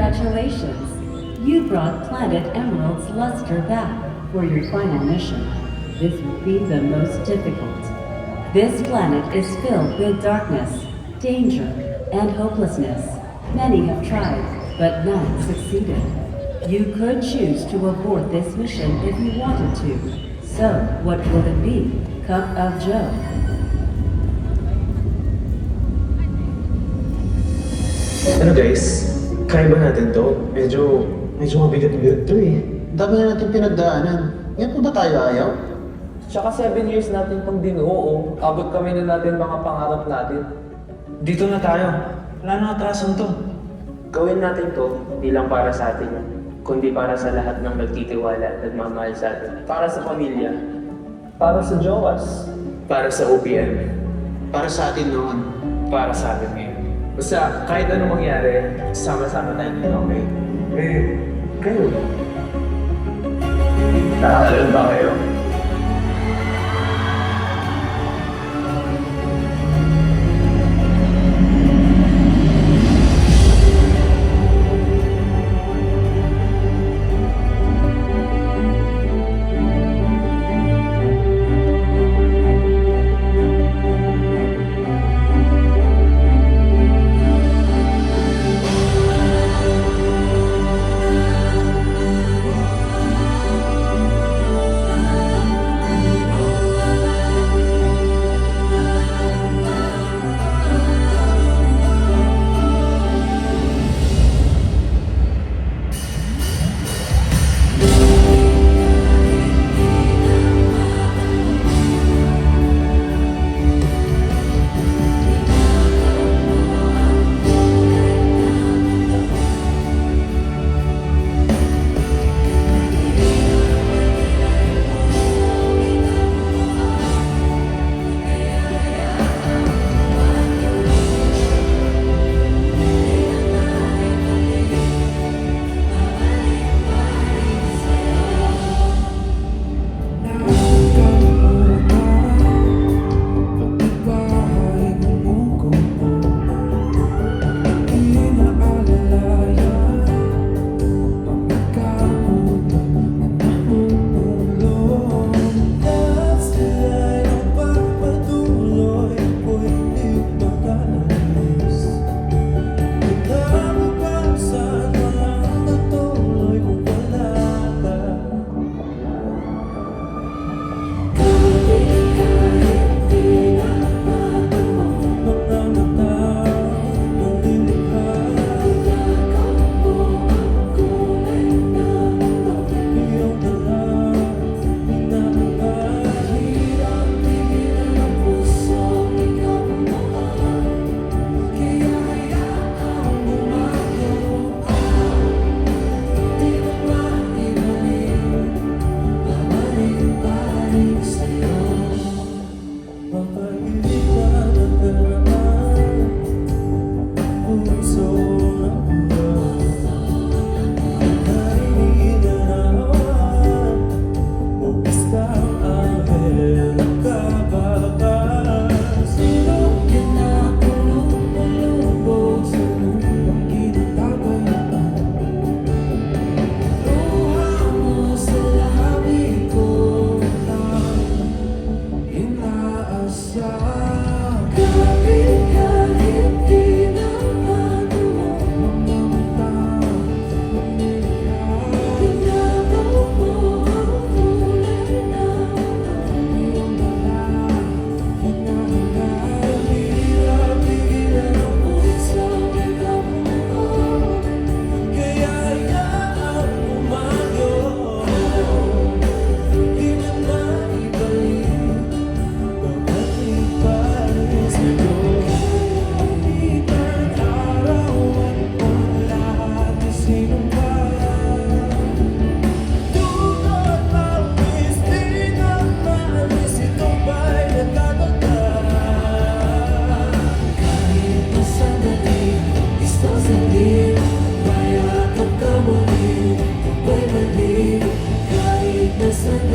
Congratulations! You brought Planet Emerald's luster back for your final mission. This will be the most difficult. This planet is filled with darkness, danger, and hopelessness. Many have tried, but none succeeded. You could choose to abort this mission if you wanted to. So, what will it be? Cup of Joe. Ano guys, kaya ba natin to? Medyo mabigat-bigat to eh. Dami na natin pinagdaanan. Yan po ba tayo ayaw? Tsaka 7 years natin pang dinuo, abot kami na natin mga pangarap natin. Dito na tayo. Wala nang atrasan to. Gawin natin to, hindi lang para sa atin, kundi para sa lahat ng nagtitiwala at nagmamahal sa atin. Para sa pamilya, Para sa Joas. para sa OPM, Para sa atin noon. para sa atin ngayon. Basta kahit anong mangyari, sama-sama tayo dito, okay? Kayo. Nakakalun ba kayo? Kahit nasaan